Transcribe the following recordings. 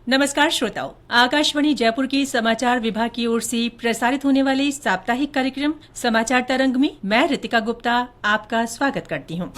नमस्कार श्रोताओं, आकाशवाणी जयपुर के समाचार विभाग की ओर से प्रसारित होने वाले साप्ताहिक कार्यक्रम समाचार तरंग में मैं रितिका गुप्ता आपका स्वागत करती हूँ।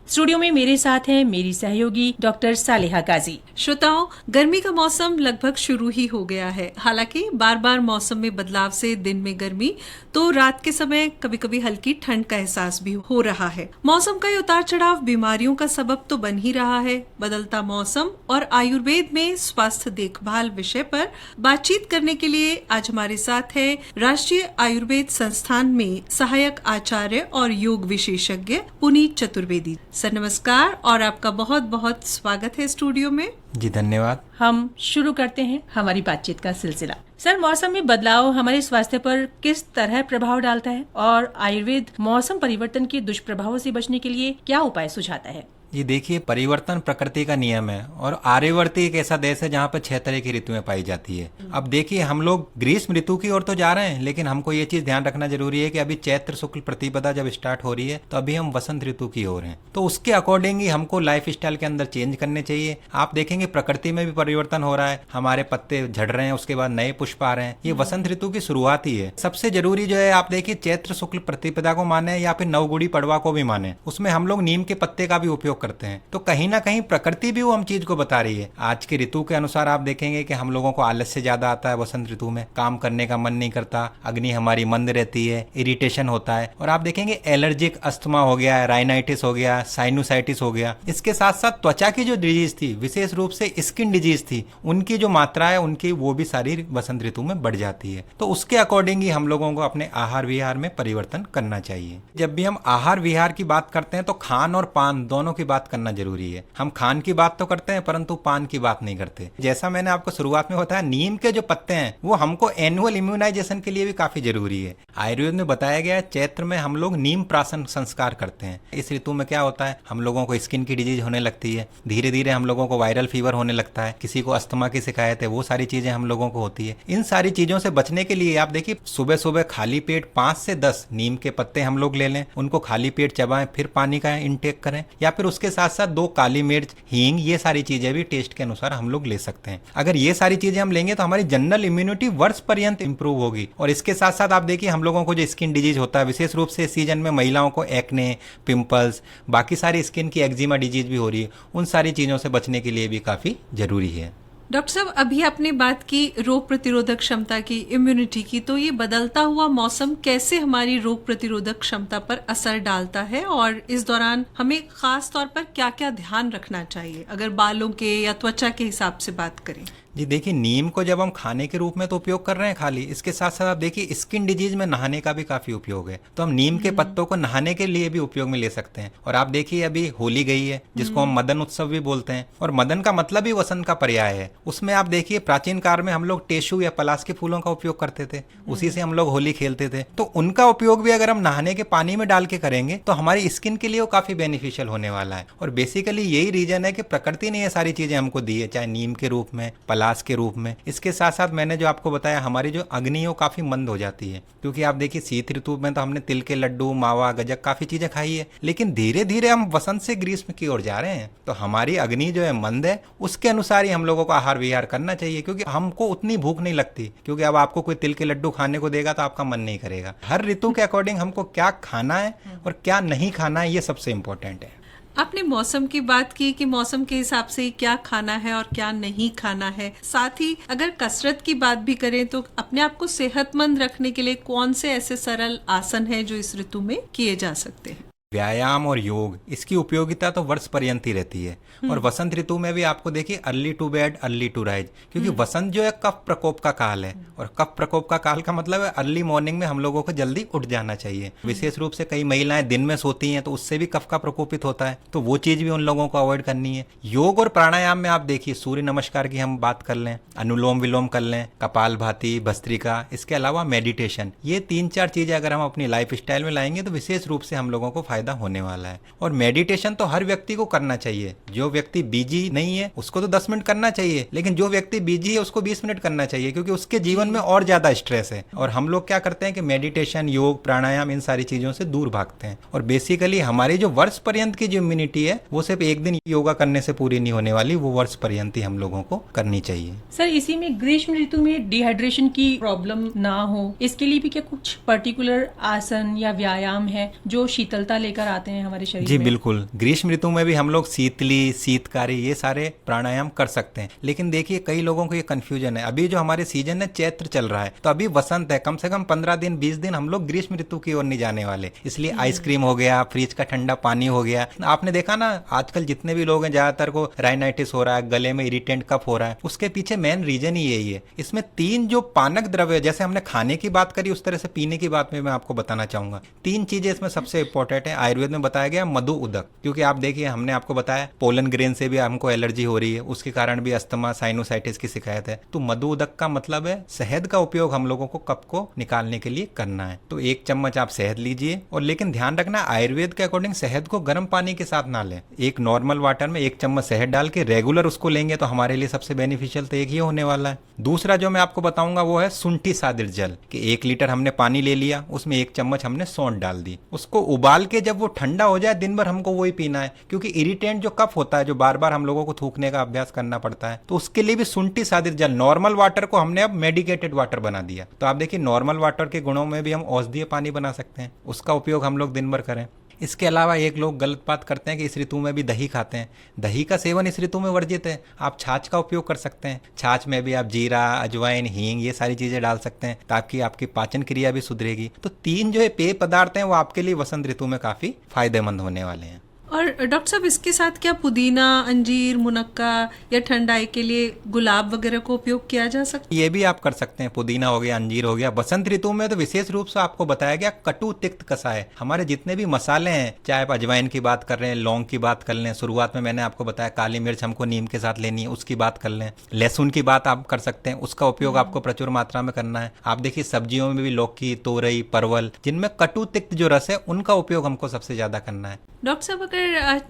स्टूडियो में मेरे साथ हैं मेरी सहयोगी डॉक्टर सालेहा गाजी। श्रोताओं, गर्मी का मौसम लगभग शुरू ही हो गया है। हालांकि बार बार मौसम में बदलाव से दिन में गर्मी तो रात के समय कभी कभी हल्की ठंड का एहसास भी हो रहा है। मौसम का ये उतार चढ़ाव बीमारियों का सबब तो बन ही रहा है। बदलता मौसम और आयुर्वेद में स्वास्थ्य देखभाल विषय पर बातचीत करने के लिए आज हमारे साथ है राष्ट्रीय आयुर्वेद संस्थान में सहायक आचार्य और योग विशेषज्ञ पुनीत चतुर्वेदी। सर नमस्कार और आपका बहुत बहुत स्वागत है स्टूडियो में। जी धन्यवाद। हम शुरू करते हैं हमारी बातचीत का सिलसिला। सर, मौसम में बदलाव हमारे स्वास्थ्य पर किस तरह प्रभाव डालता है और आयुर्वेद मौसम परिवर्तन के दुष्प्रभावों से बचने के लिए क्या उपाय सुझाता है? ये देखिए, परिवर्तन प्रकृति का नियम है और आर्यवर्ती एक ऐसा देश है जहाँ पर 6 तरह की ऋतुएं पाई जाती है। अब देखिए, हम लोग ग्रीष्म ऋतु की ओर तो जा रहे हैं, लेकिन हमको ये चीज ध्यान रखना जरूरी है कि अभी चैत्र शुक्ल प्रतिपदा जब स्टार्ट हो रही है तो अभी हम वसंत ऋतु की ओर हैं। तो उसके अकॉर्डिंग ही हमको लाइफ स्टाइल के अंदर चेंज करने चाहिए। आप देखेंगे प्रकृति में भी परिवर्तन हो रहा है, हमारे पत्ते झड़ रहे हैं, उसके बाद नए पुष्प आ रहे हैं। ये वसंत ऋतु की शुरुआत ही है। सबसे जरूरी जो है, आप देखिए, चैत्र शुक्ल प्रतिपदा को माने या फिर नवगुड़ी पड़वा को भी माने, उसमें हम लोग नीम के पत्ते का भी उपयोग करते हैं। तो कहीं ना कहीं प्रकृति भी वो हम चीज को बता रही है। आज के ऋतु के अनुसार आप देखेंगे कि हम लोगों को आलस्य ज्यादा आता है। वसंत ऋतु में काम करने का मन नहीं करता, अग्नि हमारी मंद रहती है, इरिटेशन होता है और आप देखेंगे एलर्जिक अस्थमा हो गया, राइनाइटिस हो गया, साइनोसाइटिस हो गया। इसके साथ साथ त्वचा की जो डिजीज थी, विशेष रूप से स्किन डिजीज थी, उनकी जो मात्रा है उनकी वो भी सारी वसंत ऋतु में बढ़ जाती है। तो उसके अकॉर्डिंग ही हम लोगों को अपने आहार विहार में परिवर्तन करना चाहिए। जब भी हम आहार विहार की बात करते हैं तो खान और पान दोनों की बात करना जरूरी है। हम खान की बात तो करते हैं परंतु पान की बात नहीं करते। जैसा मैंने आपको शुरुआत में बताया, नीम के जो पत्ते हैं वो हमको एनुअल इम्यूनाइजेशन के लिए भी काफी जरूरी है। आयुर्वेद में बताया गया है, चैत्र में हम लोग नीम प्राशन संस्कार करते हैं। इस ऋतु में क्या होता है, हम लोगों को स्किन की डिजीज होने लगती है, धीरे धीरे हम लोगों को वायरल फीवर होने लगता है, किसी को अस्थमा की शिकायत है, वो सारी चीजें हम लोगों को होती है। इन सारी चीजों से बचने के लिए आप देखिए, सुबह सुबह खाली पेट 5 से 10 नीम के पत्ते हम लोग ले लें, उनको खाली पेट चबाएं, फिर पानी का इंटेक करें, या फिर उसके साथ साथ 2 काली मिर्च, हींग, ये सारी चीजें भी टेस्ट के अनुसार हम लोग ले सकते हैं। अगर ये सारी चीजें हम लेंगे तो हमारी जनरल इम्यूनिटी वर्ष पर्यंत इंप्रूव होगी। और इसके साथ साथ आप देखिए, हम लोगों को जो स्किन डिजीज होता है, विशेष रूप से सीजन में महिलाओं को एक्ने, पिंपल्स, बाकी सारी स्किन की एक्जिमा डिजीज भी हो रही है, उन सारी चीजों से बचने के लिए भी काफी जरूरी है। डॉक्टर साहब, अभी आपने बात की रोग प्रतिरोधक क्षमता की, इम्यूनिटी की, तो ये बदलता हुआ मौसम कैसे हमारी रोग प्रतिरोधक क्षमता पर असर डालता है और इस दौरान हमें खास तौर पर क्या क्या ध्यान रखना चाहिए अगर बालों के या त्वचा के हिसाब से बात करें? जी देखिए, नीम को जब हम खाने के रूप में तो उपयोग कर रहे हैं खाली, इसके साथ साथ आप देखिए स्किन डिजीज में नहाने का भी काफी उपयोग है। तो हम नीम के पत्तों को नहाने के लिए भी उपयोग में ले सकते हैं। और आप देखिए, अभी होली गई है जिसको हम मदन उत्सव भी बोलते हैं, और मदन का मतलब ही वसंत का पर्याय है। उसमें आप देखिए, प्राचीन काल में हम लोग टेशु या पलाश के फूलों का उपयोग करते थे, उसी से हम लोग होली खेलते थे। तो उनका उपयोग भी अगर हम नहाने के पानी में डाल के करेंगे तो हमारी स्किन के लिए वो काफी बेनिफिशियल होने वाला है। और बेसिकली यही रीजन है कि प्रकृति ने ये सारी चीजें हमको दी है, चाहे नीम के रूप में, पलाश के रूप में। इसके साथ साथ मैंने जो आपको बताया, हमारी जो अग्नि है वो काफी मंद हो जाती है, क्योंकि आप देखिए शीत ऋतु में तो हमने तिल के लड्डू, मावा, गजक, काफी चीजें खाई है, लेकिन धीरे धीरे हम वसंत से ग्रीष्म की ओर जा रहे हैं। तो हमारी अग्नि जो है मंद है, उसके अनुसार ही हम लोगों को आहार विहार करना चाहिए, क्योंकि हमको उतनी भूख नहीं लगती। क्योंकि अब आपको कोई तिल के लड्डू खाने को देगा तो आपका मन नहीं करेगा। हर ऋतु के अकॉर्डिंग हमको क्या खाना है और क्या नहीं खाना है, ये सबसे इंपॉर्टेंट है। आपने मौसम की बात की कि मौसम के हिसाब से क्या खाना है और क्या नहीं खाना है। साथ ही अगर कसरत की बात भी करें तो अपने आप को सेहतमंद रखने के लिए कौन से ऐसे सरल आसन हैं जो इस ऋतु में किए जा सकते हैं? व्यायाम और योग, इसकी उपयोगिता तो वर्ष पर्यंत ही रहती है। और वसंत ऋतु में भी आपको देखिए, early to bed early to rise, क्योंकि वसंत जो है कफ प्रकोप का काल है। और कफ प्रकोप का काल का मतलब है अर्ली मॉर्निंग में हम लोगों को जल्दी उठ जाना चाहिए। विशेष रूप से कई महिलाएं दिन में सोती हैं तो उससे भी कफ का प्रकोपित होता है, तो वो चीज भी उन लोगों को अवॉइड करनी है। योग और प्राणायाम में आप देखिए, सूर्य नमस्कार की हम बात कर लें, अनुलोम विलोम कर लें, कपाल भाती, भस्त्रिका, इसके अलावा मेडिटेशन, ये 3-4 चीजें अगर हम अपनी लाइफ स्टाइल में लाएंगे तो विशेष रूप से हम लोगों को फायदा फायदा होने वाला है। और मेडिटेशन तो हर व्यक्ति को करना चाहिए। जो व्यक्ति बिजी नहीं है उसको तो 10 मिनट करना चाहिए, लेकिन जो व्यक्ति बिजी है उसको 20 मिनट करना चाहिए, क्योंकि उसके जीवन में और ज्यादा स्ट्रेस है। और हम लोग क्या करते हैं कि मेडिटेशन, योग, प्राणायाम, इन सारी चीजों से दूर भागते हैं। और बेसिकली हमारी जो वर्ष पर्यंत की जो इम्यूनिटी है वो सिर्फ एक दिन योगा करने से पूरी नहीं होने वाली, वो वर्ष पर्यंत ही हम लोगों को करनी चाहिए। सर, इसी में ग्रीष्म ऋतु में डिहाइड्रेशन की प्रॉब्लम ना हो, इसके लिए भी क्या कुछ पर्टिकुलर आसन या व्यायाम है जो शीतलता लेकर आते हैं हमारे शरीर जी में? बिल्कुल, ग्रीष्म ऋतु में भी हम लोग शीतली, शीतकारी, ये सारे प्राणायाम कर सकते हैं। लेकिन देखिए कई लोगों को ये कंफ्यूजन है। अभी जो हमारे सीजन है चैत्र चल रहा है, तो अभी वसंत है, कम से कम 15 दिन 20 दिन हम लोग ग्रीष्म ऋतु की ओर नहीं जाने वाले। इसलिए आइसक्रीम हो गया, फ्रिज का ठंडा पानी हो गया। आपने देखा ना आजकल जितने भी लोग हैं ज्यादातर को राइनाइटिस हो रहा है, गले में इरिटेंट कफ हो रहा है, उसके पीछे मेन रीजन ही यही है। इसमें 3 जो पानक द्रव्य, जैसे हमने खाने की बात करी उस तरह से पीने की बात में मैं आपको बताना चाहूंगा। 3 चीजें इसमें सबसे इंपॉर्टेंट है। आयुर्वेद में बताया गया मधु उदक, क्योंकि आप देखिए हमने आपको बताया पोलन ग्रेन से भी हमको एलर्जी हो रही है, उसके कारण भी अस्थमा, साइनोसाइटिस की शिकायत है। तो मधु उदक का मतलब है शहद का उपयोग हम लोगों को कफ को निकालने के लिए करना है। तो 1 चम्मच आप शहद लीजिए, और लेकिन ध्यान रखना आयुर्वेद के अकॉर्डिंग शहद को गर्म पानी के साथ ना लें। एक नॉर्मल वाटर में 1 चम्मच शहद डाल के रेगुलर उसको लेंगे तो हमारे लिए सबसे बेनिफिशियल तो एक ही होने वाला है। दूसरा जो मैं आपको बताऊंगा वो है शुंठी सादिर जल, कि 1 लीटर हमने पानी ले लिया, उसमें 1 चम्मच हमने सौंठ डाल दी, उसको उबाल के जब वो ठंडा हो जाए दिन भर हमको वही पीना है। क्योंकि इरिटेंट जो कफ होता है, जो बार बार हम लोगों को थूकने का अभ्यास करना पड़ता है, तो उसके लिए भी शुंठी सादिर जल, नॉर्मल वाटर को हमने अब मेडिकेटेड वाटर बना दिया। तो आप देखिए नॉर्मल वाटर के गुणों में भी हम औषधीय पानी बना सकते हैं, उसका उपयोग हम लोग दिन भर करें। इसके अलावा एक लोग गलत बात करते हैं कि इस ऋतु में भी दही खाते हैं। दही का सेवन इस ऋतु में वर्जित है। आप छाछ का उपयोग कर सकते हैं। छाछ में भी आप जीरा, अजवाइन, हींग, ये सारी चीजें डाल सकते हैं ताकि आपकी पाचन क्रिया भी सुधरेगी। तो 3 जो है पेय पदार्थ हैं वो आपके लिए वसंत ऋतु में काफी फायदेमंद होने वाले हैं। और डॉक्टर साहब इसके साथ क्या पुदीना, अंजीर, मुनक्का या ठंडाई के लिए गुलाब वगैरह को उपयोग किया जा सकता है? ये भी आप कर सकते हैं। पुदीना हो गया, अंजीर हो गया। बसंत ऋतु में तो विशेष रूप से आपको बताया गया कटु तिक्त कषाय। हमारे जितने भी मसाले हैं, चाहे आप अजवाइन की बात कर रहे हैं, लौंग की बात कर लें, शुरुआत में मैंने आपको बताया काली मिर्च हमको नीम के साथ लेनी है, उसकी बात कर लें। लहसुन की बात आप कर सकते हैं, उसका उपयोग आपको प्रचुर मात्रा में करना है। आप देखिए सब्जियों में भी लौकी, तोरई, परवल, जिनमें कटु तिक्त जो रस है उनका उपयोग हमको सबसे ज्यादा करना है। डॉक्टर साहब अगर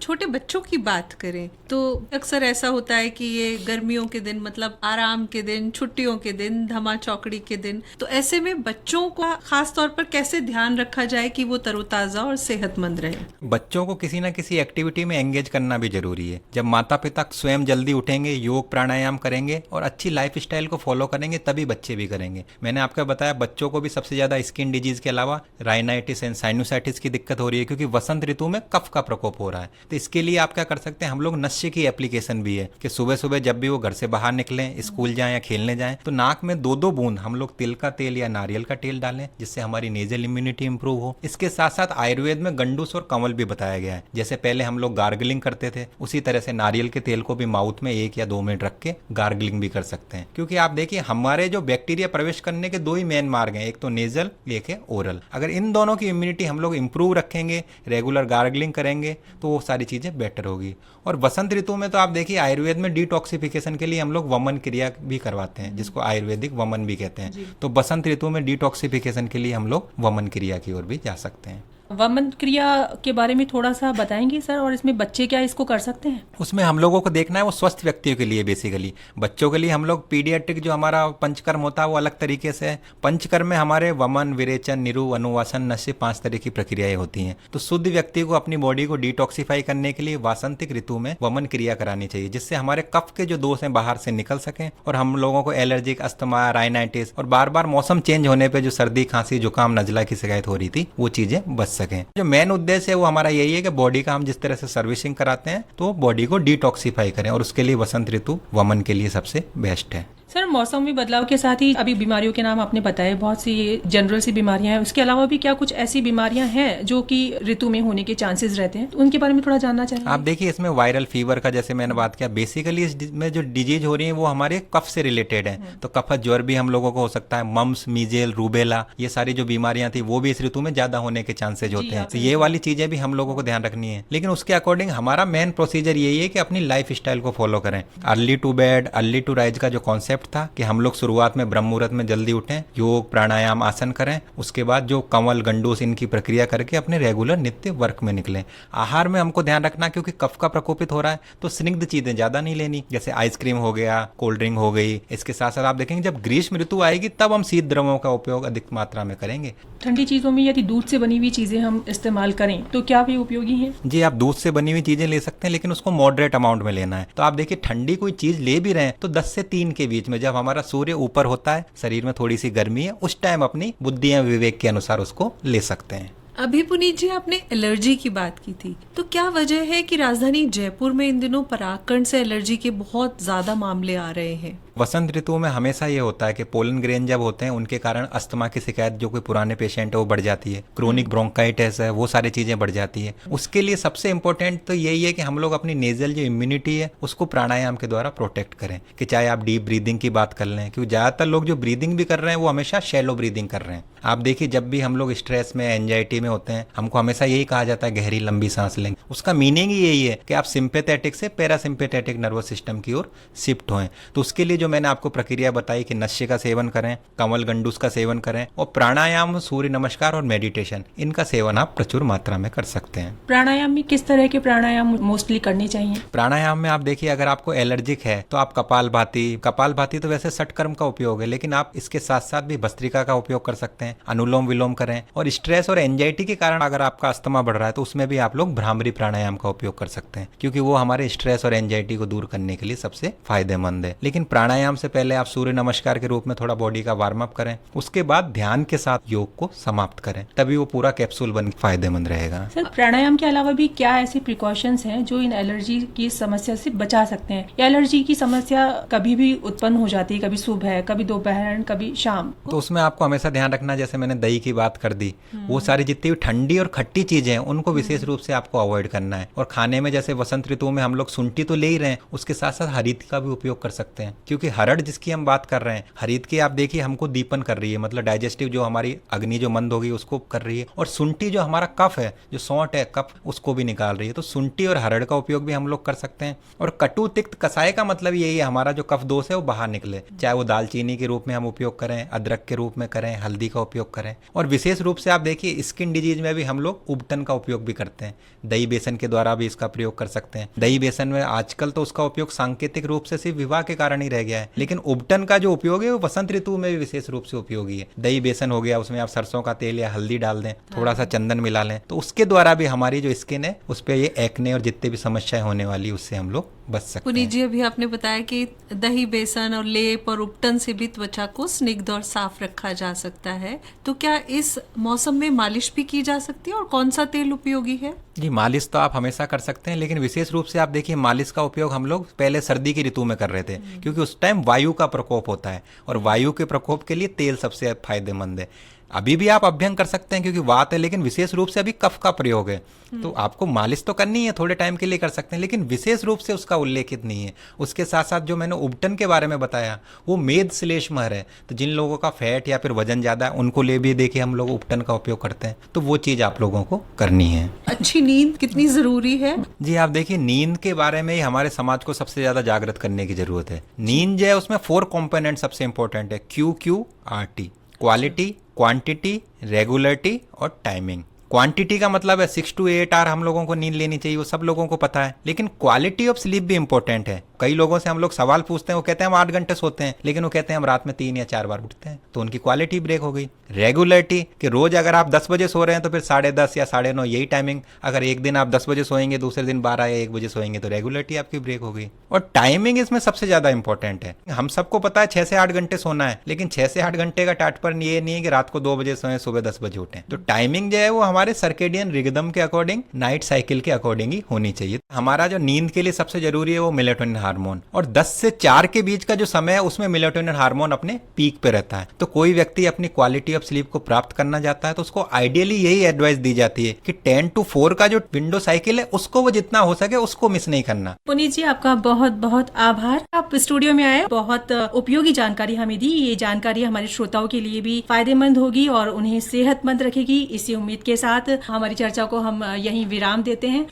छोटे बच्चों की बात करें तो अक्सर ऐसा होता है कि ये गर्मियों के दिन, मतलब आराम के दिन, छुट्टियों के दिन, धमा चौकड़ी के दिन, तो ऐसे में बच्चों को खास तौर पर कैसे ध्यान रखा जाए कि वो तरोताजा और सेहतमंद रहे? बच्चों को किसी न किसी एक्टिविटी में एंगेज करना भी जरूरी है। जब माता पिता स्वयं जल्दी उठेंगे, योग प्राणायाम करेंगे और अच्छी लाइफ स्टाइल को फॉलो करेंगे, तभी बच्चे भी करेंगे। मैंने आपको बताया बच्चों को भी सबसे ज्यादा स्किन डिजीज के अलावा राइनाइटिस एंड साइनोसाइटिस की दिक्कत हो रही है, क्योंकि वसंत ऋतु में कफ का प्रकोप हो रहा है। तो इसके लिए आप क्या कर सकते हैं, हम लोग नशे की एप्लीकेशन भी है कि सुबह सुबह जब भी वो घर से बाहर निकलें, स्कूल जाएं या खेलने जाएं, तो नाक में 2-2 बूंद हम लोग तिल का तेल या नारियल का तेल डालें, जिससे हमारी नेजल इम्यूनिटी इंप्रूव हो। इसके साथ साथ आयुर्वेद में गंडूस और कमल भी बताया गया है। जैसे पहले हम लोग गार्गलिंग करते थे, उसी तरह से नारियल के तेल को भी माउथ में 1 या 2 मिनट रख के गार्गलिंग भी कर सकते हैं। क्योंकि आप देखिए हमारे जो बैक्टीरिया प्रवेश करने के 2 ही मेन मार्ग हैं, एक तो नेजल, एक है ओरल। अगर इन दोनों की इम्यूनिटी हम लोग इंप्रूव रखेंगे, रेगुलर गार्गलिंग करेंगे, तो वो सारी चीजें बेटर होगी। और वसंत ऋतु में तो आप देखिए आयुर्वेद में डिटॉक्सिफिकेशन के लिए हम लोग वमन क्रिया भी करवाते हैं, जिसको आयुर्वेदिक वमन भी कहते हैं। तो बसंत ऋतु में डिटॉक्सिफिकेशन के लिए हम लोग वमन क्रिया की ओर भी जा सकते हैं। वमन क्रिया के बारे में थोड़ा सा बताएंगे सर, और इसमें बच्चे क्या इसको कर सकते हैं? उसमें हम लोगों को देखना है वो स्वस्थ व्यक्तियों के लिए। बेसिकली बच्चों के लिए हम लोग पीडियाट्रिक जो हमारा पंचकर्म होता है वो अलग तरीके से है। पंचकर्म में हमारे वमन, विरेचन, निरु, अनुवासन, नशे 5 तरह की प्रक्रियाएं होती हैं। तो शुद्ध व्यक्ति को अपनी बॉडी को डिटॉक्सिफाई करने के लिए वासंतिक ऋतु में वमन क्रिया करानी चाहिए, जिससे हमारे कफ के जो दोष हैं बाहर से निकल सकें और हम लोगों को एलर्जिक, अस्थमा, राइनाइटिस और बार बार मौसम चेंज होने पर जो सर्दी, खांसी, जुकाम, नजला की शिकायत हो रही थी, वो चीजें बच सकें। जो मेन उद्देश्य है वो हमारा यही है कि बॉडी का हम जिस तरह से सर्विसिंग कराते हैं तो बॉडी को डिटॉक्सिफाई करें, और उसके लिए वसंत ऋतु वमन के लिए सबसे बेस्ट है। सर, मौसम में बदलाव के साथ ही अभी बीमारियों के नाम आपने बताए, बहुत सी जनरल सी बीमारियां हैं, उसके अलावा भी क्या कुछ ऐसी बीमारियां हैं जो कि ऋतु में होने के चांसेस रहते हैं, तो उनके बारे में थोड़ा जानना चाहिए। आप देखिए इसमें वायरल फीवर का जैसे मैंने बात किया, बेसिकली इसमें जो डिजीज हो रही है वो हमारे कफ से रिलेटेड है। तो कफत ज्वर भी हम लोगों को हो सकता है, मम्स, मीजेल, रूबेला, ये सारी जो बीमारियां थी वो भी इस ऋतु में ज्यादा होने के चांसेज होते हैं। तो ये वाली चीजें भी हम लोगों को ध्यान रखनी है। लेकिन उसके अकॉर्डिंग हमारा मेन प्रोसीजर यही है कि अपनी लाइफ स्टाइल को फॉलो करें। Early to bed, early to rise का जो कॉन्सेप्ट कॉन्सेप्ट था कि हम लोग शुरुआत में ब्रह्म मुहूर्त में जल्दी उठें, योग प्राणायाम आसन करें, उसके बाद जो कंवल गंडूस इनकी प्रक्रिया करके अपने रेगुलर नित्य वर्क में निकलें। आहार में हमको ध्यान रखना, क्योंकि कफ का प्रकोपित हो रहा है तो स्निग्ध चीजें ज्यादा नहीं लेनी, जैसे आइसक्रीम हो गया, कोल्ड ड्रिंक हो गई। इसके साथ साथ आप देखेंगे जब ग्रीष्म ऋतु आएगी तब हम शीत द्रवों का उपयोग अधिक मात्रा में करेंगे। ठंडी चीजों में यदि दूध से बनी हुई चीजें हम इस्तेमाल करें तो क्या वे उपयोगी हैं? जी, आप दूध से बनी हुई चीजें ले सकते हैं, लेकिन उसको मॉडरेट अमाउंट में लेना है। तो आप देखिए ठंडी कोई चीज ले भी रहे हैं तो 10 से 3 के बीच में, जब हमारा सूर्य ऊपर होता है, शरीर में थोड़ी सी गर्मी है, उस टाइम अपनी बुद्धि या विवेक के अनुसार उसको ले सकते हैं। अभी पुनीत जी आपने एलर्जी की बात की थी, तो क्या वजह है कि राजधानी जयपुर में इन दिनों परागकण से एलर्जी के बहुत ज्यादा मामले आ रहे हैं? वसंत ऋतु में हमेशा ये होता है कि पोलन ग्रेन जब होते हैं उनके कारण अस्थमा की शिकायत जो कोई पुराने पेशेंट है वो बढ़ जाती है, क्रोनिक ब्रोंकाइटिस है, वो सारी चीजें बढ़ जाती है। उसके लिए सबसे इंपॉर्टेंट तो यही है कि हम लोग अपनी नेजल जो इम्यूनिटी है उसको प्राणायाम के द्वारा प्रोटेक्ट करें, कि चाहे आप डीप ब्रीदिंग की बात कर लें, क्योंकि ज्यादातर लोग जो ब्रीदिंग भी कर रहे हैं वो हमेशा शैलो ब्रीदिंग कर रहे हैं। आप देखिए जब भी हम लोग स्ट्रेस में, एंजाइटी में होते हैं, हमको हमेशा यही कहा जाता है गहरी लंबी सांस लें। उसका मीनिंग ही यही है कि आप सिंपैथेटिक से पैरासिम्पैथेटिक नर्वस सिस्टम की ओर शिफ्ट हों। तो उसके लिए जो मैंने आपको प्रक्रिया बताई कि नशे का सेवन करें, कमल गंडूस का सेवन करें, और प्राणायाम, सूर्य नमस्कार और मेडिटेशन, इनका सेवन आप प्रचुर मात्रा में कर सकते हैं। प्राणायाम में किस तरह के प्राणायाम मोस्टली करने चाहिए? प्राणायाम में आप देखिए अगर आपको एलर्जिक है तो आप कपालभाति तो वैसे षटकर्म का उपयोग है, लेकिन आप इसके साथ साथ भी भस्त्रिका का उपयोग कर सकते हैं, अनुलोम विलोम करें। और स्ट्रेस और एंजाइटी के कारण अगर आपका अस्थमा बढ़ रहा है तो उसमें भी आप लोग भ्रामरी प्राणायाम का उपयोग कर सकते हैं, क्योंकि वो हमारे स्ट्रेस और एंजाइटी को दूर करने के लिए सबसे फायदेमंद है। लेकिन प्राणायाम से पहले आप सूर्य नमस्कार के रूप में थोड़ा बॉडी का वार्म अप करें, उसके बाद ध्यान के साथ योग को समाप्त करें, तभी वो पूरा कैप्सूल बन फायदेमंद रहेगा। सर, प्राणायाम के अलावा भी क्या ऐसे प्रिकॉशंस हैं जो इन एलर्जी की समस्या से बचा सकते हैं? या एलर्जी की समस्या कभी भी उत्पन्न हो जाती है, कभी सुबह, कभी दोपहर, कभी शाम? तो उसमें आपको हमेशा ध्यान रखना, जैसे मैंने दही की बात कर दी, वो सारी जितनी भी ठंडी और खट्टी चीजें हैं उनको विशेष रूप से आपको अवॉइड करना है। और खाने में जैसे वसंत ऋतु में हम लोग शुंठी तो ले ही रहे हैं, उसके साथ साथ हरित का भी उपयोग कर सकते हैं, क्योंकि हरड़ जिसकी हम बात कर रहे हैं, हरित की आप देखिए हमको दीपन कर रही है, मतलब डाइजेस्टिव जो हमारी अग्नि जो मंद होगी उसको कर रही है। और शुंठी जो हमारा कफ है, जो सौंठ है कफ, उसको भी निकाल रही है। तो शुंठी और हरड़ का उपयोग भी हम लोग कर सकते हैं। और कटु तिक्त कसाय का मतलब यही है, हमारा जो कफ दोष है वो बाहर निकले, चाहे वो दालचीनी के रूप में हम उपयोग करें, अदरक के रूप में करें, हल्दी का उपयोग करें। और विशेष रूप से आप देखिए स्किन डिजीज में भी हम लोग उबटन का उपयोग भी करते हैं, दही बेसन के द्वारा भी इसका प्रयोग कर सकते हैं। दही बेसन में आजकल तो उसका उपयोग सांकेतिक रूप से सिर्फ विवाह के कारण ही रह गया है, लेकिन उबटन का जो उपयोग है वो वसंत ऋतु में भी विशेष रूप से उपयोगी है। दही बेसन हो गया, उसमें आप सरसों का तेल या हल्दी डाल दें, थोड़ा सा चंदन मिला लें, तो उसके द्वारा भी हमारी जो स्किन है उस पर ये एक्ने और जितने भी समस्याएं होने वाली उससे हम लोग बच सकते हैं। पुनीत जी, अभी आपने बताया कि दही बेसन और लेप और उपटन से भी त्वचा को स्निग्ध और साफ रखा जा सकता है, तो क्या इस मौसम में मालिश भी की जा सकती है और कौन सा तेल उपयोगी है? जी, मालिश तो आप हमेशा कर सकते हैं, लेकिन विशेष रूप से आप देखिए मालिश का उपयोग हम लोग पहले सर्दी की ऋतु में कर रहे थे, क्योंकि उस टाइम वायु का प्रकोप होता है और वायु के प्रकोप के लिए तेल सबसे फायदेमंद है। अभी भी आप अभ्यंग कर सकते हैं क्योंकि वात है, लेकिन विशेष रूप से अभी कफ का प्रयोग है, तो आपको मालिश तो करनी है, थोड़े टाइम के लिए कर सकते हैं, लेकिन विशेष रूप से उसका उल्लेखित नहीं है। उसके साथ साथ जो मैंने उबटन के बारे में बताया वो मेद श्लेष्महर है, तो जिन लोगों का फैट या फिर वजन ज्यादा है उनको लिए भी देखिए हम लोग उबटन का उपयोग करते हैं, तो वो चीज आप लोगों को करनी है। अच्छी नींद कितनी जरूरी है? जी, आप देखिए नींद के बारे में ही हमारे समाज को सबसे ज्यादा जागृत करने की जरूरत है। नींद जो है उसमें 4 कंपोनेंट सबसे इंपॉर्टेंट है, QQRT, क्वालिटी, क्वांटिटी, रेगुलरिटी और टाइमिंग। क्वांटिटी का मतलब है 6 to 8 आवर हम लोगों को नींद लेनी चाहिए, वो सब लोगों को पता है, लेकिन क्वालिटी ऑफ स्लीप भी इंपॉर्टेंट है। कई लोगों से हम लोग सवाल पूछते हैं, वो कहते हैं हम 8 घंटे सोते हैं, लेकिन वो कहते हैं हम रात में 3 या 4 बार उठते हैं, तो उनकी क्वालिटी ब्रेक हो गई। रेगुलरिटी, कि रोज अगर आप 10 बजे सो रहे हैं तो फिर 10:30 या 9:30 यही टाइमिंग, अगर एक दिन आप 10 बजे सोएंगे, दूसरे दिन 12 या 1 बजे सोएंगे, तो रेगुलरिटी आपकी ब्रेक हो गई। और टाइमिंग इसमें सबसे ज्यादा इंपॉर्टेंट है। हम सबको पता है 6 से 8 घंटे सोना है, लेकिन 6 से 8 घंटे का तात्पर्य ये नहीं है कि रात को 2 बजे सोएं, सुबह 10 बजे उठें। तो टाइमिंग जो है वो हमारे सर्केडियन रिदम के अकॉर्डिंग, नाइट साइकिल के अकॉर्डिंग ही होनी चाहिए। हमारा जो नींद के लिए सबसे जरूरी है वो मेलेटोनिन हार्मोन, और 10 से 4 के बीच का जो समय है उसमें मेलेटोनिन हार्मोन अपने पीक पे रहता है। तो कोई व्यक्ति अपनी क्वालिटी ऑफ स्लीप को प्राप्त करना चाहता है तो उसको आइडियली यही एडवाइस दी जाती है कि 10 to 4 का जो विंडो साइकिल है उसको वो जितना हो सके उसको मिस नहीं करना। पुनीत जी, आपका बहुत बहुत आभार, आप स्टूडियो में आए, बहुत उपयोगी जानकारी हमें दी। ये जानकारी हमारे श्रोताओं के लिए भी फायदेमंद होगी और उन्हें सेहतमंद रखेगी। इसी उम्मीद के साथ हमारी चर्चा को हम यहीं विराम देते हैं।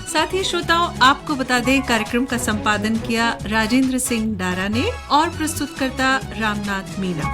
साथ ही श्रोताओं, आपको बता दें कार्यक्रम का संपादन किया राजेंद्र सिंह डारा ने और प्रस्तुतकर्ता रामनाथ मीना।